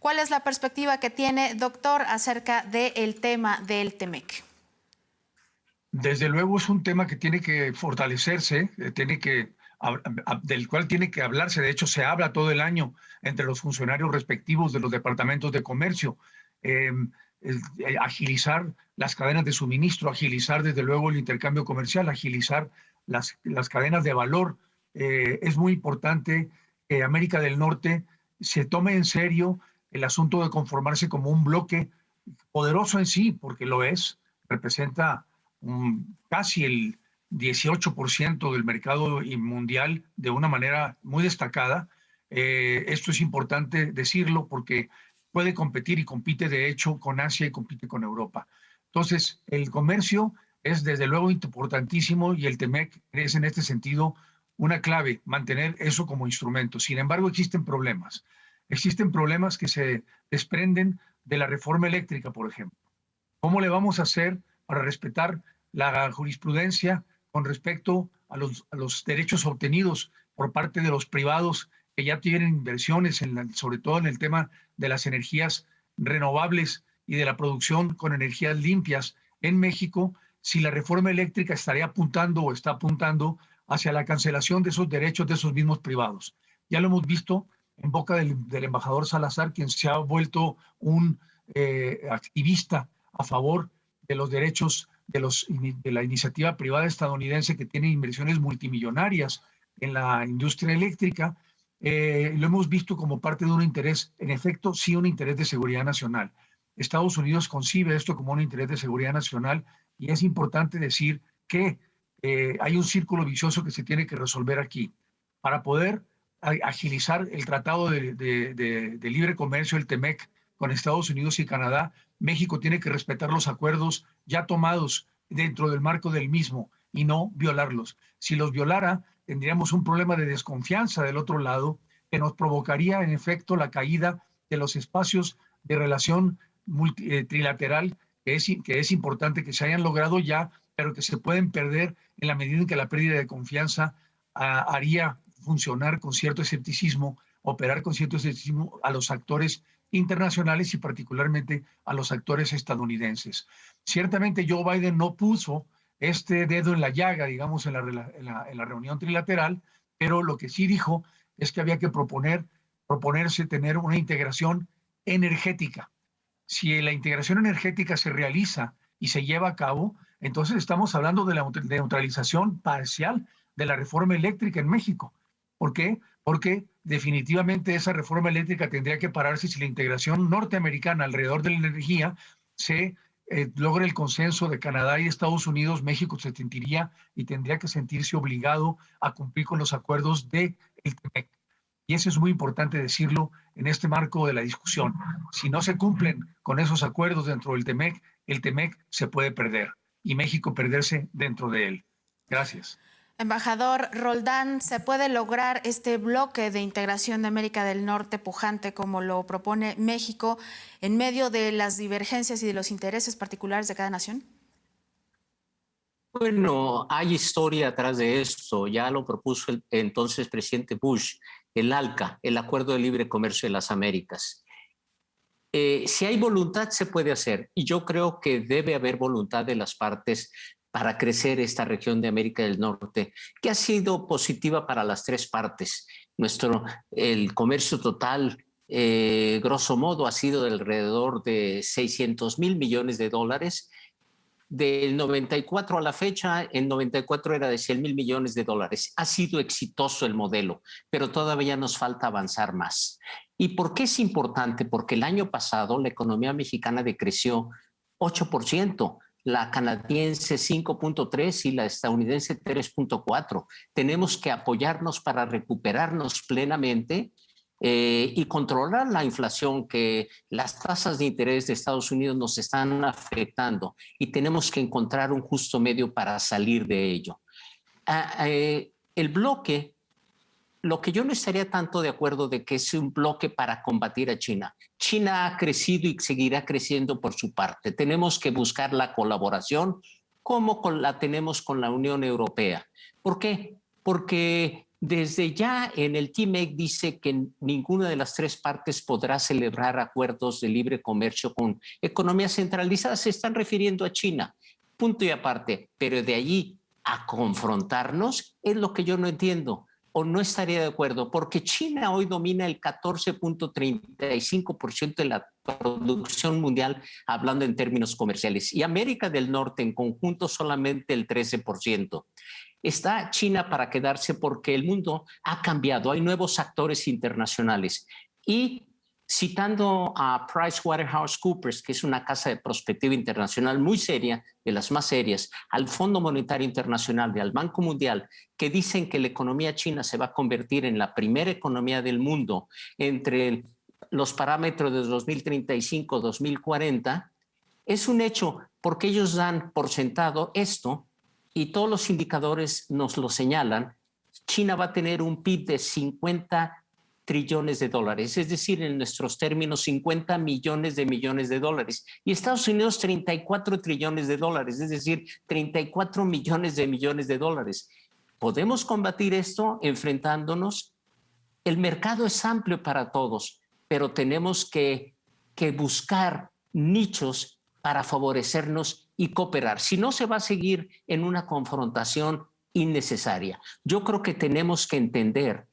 ¿Cuál es la perspectiva que tiene, doctor, acerca del tema del TEMEC? Desde luego es un tema que tiene que fortalecerse, del cual tiene que hablarse. De hecho, se habla todo el año entre los funcionarios respectivos de los departamentos de comercio. Eh, Agilizar las cadenas de suministro, agilizar desde luego el intercambio comercial, agilizar las cadenas de valor. Es muy importante que América del Norte se tome en serio el asunto de conformarse como un bloque poderoso en sí, porque lo es, representa casi el 18% del mercado mundial de una manera muy destacada. Esto es importante decirlo porque puede competir y compite de hecho con Asia y compite con Europa. Entonces, el comercio es desde luego importantísimo y el TEMEC es en este sentido una clave, mantener eso como instrumento. Sin embargo, existen problemas. Existen problemas que se desprenden de la reforma eléctrica, por ejemplo. ¿Cómo le vamos a hacer para respetar la jurisprudencia con respecto a los derechos obtenidos por parte de los privados que ya tienen inversiones, sobre todo en el tema de las energías renovables y de la producción con energías limpias en México, si la reforma eléctrica estaría apuntando o está apuntando hacia la cancelación de esos derechos de esos mismos privados? Ya lo hemos visto en boca del embajador Salazar, quien se ha vuelto un activista a favor de los derechos de la iniciativa privada estadounidense que tiene inversiones multimillonarias en la industria eléctrica. Lo hemos visto como parte de un interés, en efecto, sí, un interés de seguridad nacional. Estados Unidos concibe esto como un interés de seguridad nacional y es importante decir que hay un círculo vicioso que se tiene que resolver aquí. Para poder agilizar el Tratado de Libre Comercio, el TEMEC, con Estados Unidos y Canadá, México tiene que respetar los acuerdos ya tomados dentro del marco del mismo y no violarlos. Si los violara, tendríamos un problema de desconfianza del otro lado que nos provocaría, en efecto, la caída de los espacios de relación trilateral que es importante que se hayan logrado ya, pero que se pueden perder en la medida en que la pérdida de confianza haría funcionar con cierto escepticismo, operar con cierto escepticismo a los actores internacionales y particularmente a los actores estadounidenses. Ciertamente Joe Biden no puso este dedo en la llaga, digamos, en la reunión trilateral, pero lo que sí dijo es que había que proponerse tener una integración energética. Si la integración energética se realiza y se lleva a cabo, entonces estamos hablando de la neutralización parcial de la reforma eléctrica en México. ¿Por qué? Porque definitivamente esa reforma eléctrica tendría que pararse si la integración norteamericana alrededor de la energía se logra el consenso de Canadá y Estados Unidos. México se sentiría y tendría que sentirse obligado a cumplir con los acuerdos del TEMEC. Y eso es muy importante decirlo en este marco de la discusión. Si no se cumplen con esos acuerdos dentro del TEMEC, el TEMEC se puede perder y México perderse dentro de él. Gracias. Embajador Roldán, ¿se puede lograr este bloque de integración de América del Norte pujante como lo propone México en medio de las divergencias y de los intereses particulares de cada nación? Bueno, hay historia atrás de esto. Ya lo propuso el entonces presidente Bush, el ALCA, el Acuerdo de Libre Comercio de las Américas. Si hay voluntad, se puede hacer. Y yo creo que debe haber voluntad de las partes para crecer esta región de América del Norte, que ha sido positiva para las tres partes. El comercio total, grosso modo, ha sido de alrededor de 600,000 millones de dólares. Del 94 a la fecha, en 94 era de 100,000 millones de dólares. Ha sido exitoso el modelo, pero todavía nos falta avanzar más. ¿Y por qué es importante? Porque el año pasado la economía mexicana decreció 8%, la canadiense 5.3% y la estadounidense 3.4%. Tenemos que apoyarnos para recuperarnos plenamente y controlar la inflación, que las tasas de interés de Estados Unidos nos están afectando y tenemos que encontrar un justo medio para salir de ello. El bloque, lo que yo no estaría tanto de acuerdo de que es un bloque para combatir a China. China ha crecido y seguirá creciendo por su parte. Tenemos que buscar la colaboración como la tenemos con la Unión Europea. ¿Por qué? Porque Desde ya en el TMEC dice que ninguna de las tres partes podrá celebrar acuerdos de libre comercio con economías centralizadas. Se están refiriendo a China, punto y aparte. Pero de allí a confrontarnos es lo que yo no entiendo o no estaría de acuerdo, porque China hoy domina el 14.35% de la producción mundial, hablando en términos comerciales, y América del Norte en conjunto solamente el 13%. Está China para quedarse porque el mundo ha cambiado, hay nuevos actores internacionales. Y citando a PricewaterhouseCoopers, que es una casa de prospectiva internacional muy seria, de las más serias, al Fondo Monetario Internacional y al Banco Mundial, que dicen que la economía china se va a convertir en la primera economía del mundo entre los parámetros de 2035-2040, es un hecho porque ellos dan por sentado esto y todos los indicadores nos lo señalan. China va a tener un PIB de 50 trillones de dólares, es decir, en nuestros términos, 50 millones de dólares. Y Estados Unidos, 34 trillones de dólares, es decir, 34 millones de dólares. ¿Podemos combatir esto enfrentándonos? El mercado es amplio para todos, pero tenemos que buscar nichos para favorecernos y cooperar. Si no, se va a seguir en una confrontación innecesaria. Yo creo que tenemos que entender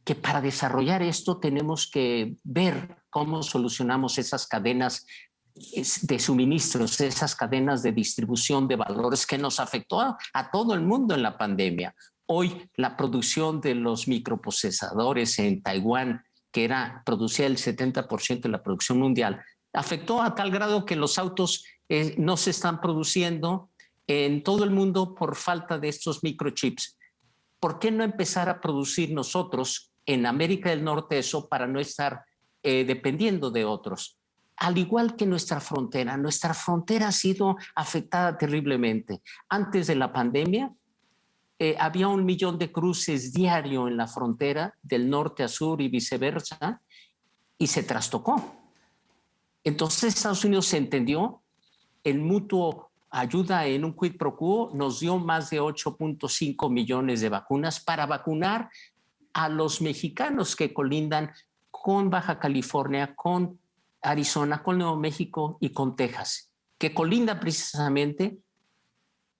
que para desarrollar esto tenemos que ver cómo solucionamos esas cadenas de suministros, esas cadenas de distribución de valores que nos afectó a todo el mundo en la pandemia. Hoy la producción de los microprocesadores en Taiwán, que producía el 70% de la producción mundial, afectó a tal grado que los autos no se están produciendo en todo el mundo por falta de estos microchips. ¿Por qué no empezar a producir nosotros en América del Norte eso para no estar dependiendo de otros? Al igual que nuestra frontera ha sido afectada terriblemente. Antes de la pandemia había 1 millón de cruces diario en la frontera del norte a sur y viceversa, y se trastocó. Entonces Estados Unidos se entendió, el mutuo ayuda en un quid pro quo nos dio más de 8.5 millones de vacunas para vacunar a los mexicanos que colindan con Baja California, con Arizona, con Nuevo México y con Texas, que colinda precisamente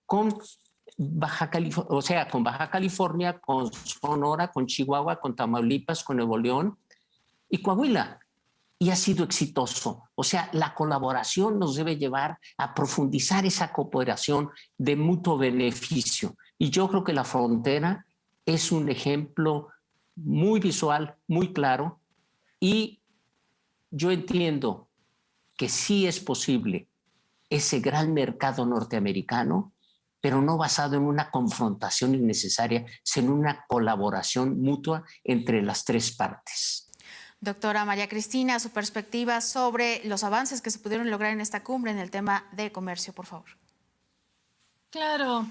con Baja California, con Sonora, con Chihuahua, con Tamaulipas, con Nuevo León y Coahuila. Y ha sido exitoso. O sea, la colaboración nos debe llevar a profundizar esa cooperación de mutuo beneficio. Y yo creo que la frontera es un ejemplo muy visual, muy claro, y yo entiendo que sí es posible ese gran mercado norteamericano, pero no basado en una confrontación innecesaria, sino en una colaboración mutua entre las tres partes. Doctora María Cristina, su perspectiva sobre los avances que se pudieron lograr en esta cumbre en el tema de comercio, por favor. Claro.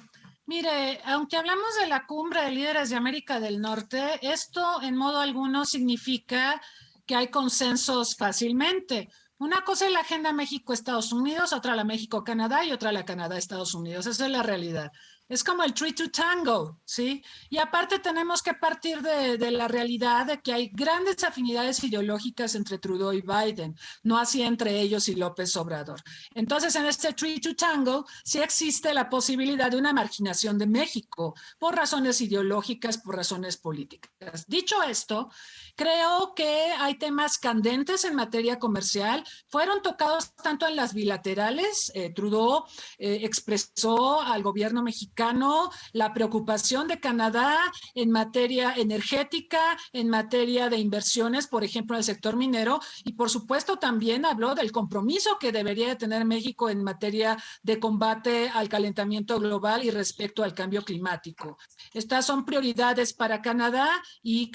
Mire, aunque hablamos de la cumbre de líderes de América del Norte, esto en modo alguno significa que hay consensos fácilmente. Una cosa es la agenda México-Estados Unidos, otra la México-Canadá y otra la Canadá-Estados Unidos. Esa es la realidad. Es como el three to tango, ¿sí? Y aparte tenemos que partir de la realidad de que hay grandes afinidades ideológicas entre Trudeau y Biden, no así entre ellos y López Obrador. Entonces, en este three to tango sí existe la posibilidad de una marginación de México por razones ideológicas, por razones políticas. Dicho esto, creo que hay temas candentes en materia comercial. Fueron tocados tanto en las bilaterales. Trudeau expresó al gobierno mexicano la preocupación de Canadá en materia energética, en materia de inversiones, por ejemplo, en el sector minero, y por supuesto también habló del compromiso que debería de tener México en materia de combate al calentamiento global y respecto al cambio climático. Estas son prioridades para Canadá y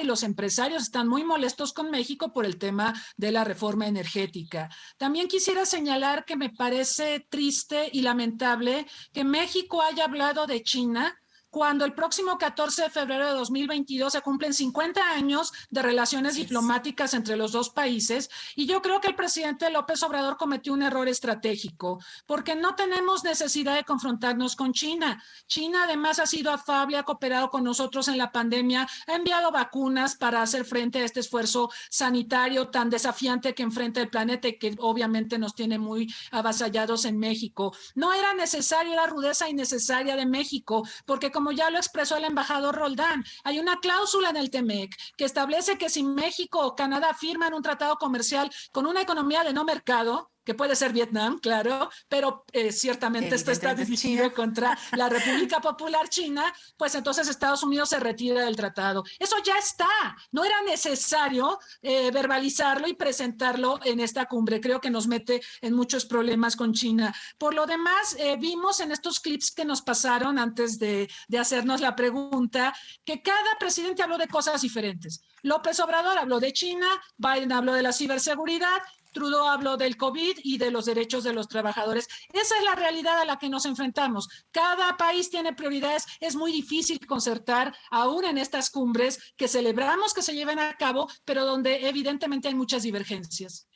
los empresarios están muy molestos con México por el tema de la reforma energética. También quisiera señalar que me parece triste y lamentable que México haya hablado de China cuando el próximo 14 de febrero de 2022 se cumplen 50 años de relaciones diplomáticas entre los dos países, y yo creo que el presidente López Obrador cometió un error estratégico, porque no tenemos necesidad de confrontarnos con China. China además ha sido afable, ha cooperado con nosotros en la pandemia, ha enviado vacunas para hacer frente a este esfuerzo sanitario tan desafiante que enfrenta el planeta y que obviamente nos tiene muy avasallados en México. No era necesario la rudeza innecesaria de México, porque como ya lo expresó el embajador Roldán, hay una cláusula en el TEMEC que establece que si México o Canadá firman un tratado comercial con una economía de no mercado, que puede ser Vietnam, claro, pero ciertamente esto está dirigido contra la República Popular China, pues entonces Estados Unidos se retira del tratado. Eso ya está, no era necesario verbalizarlo y presentarlo en esta cumbre. Creo que nos mete en muchos problemas con China. Por lo demás, vimos en estos clips que nos pasaron antes de hacernos la pregunta, que cada presidente habló de cosas diferentes. López Obrador habló de China, Biden habló de la ciberseguridad, Trudeau habló del COVID y de los derechos de los trabajadores. Esa es la realidad a la que nos enfrentamos. Cada país tiene prioridades. Es muy difícil concertar, aún en estas cumbres que celebramos que se lleven a cabo, pero donde evidentemente hay muchas divergencias.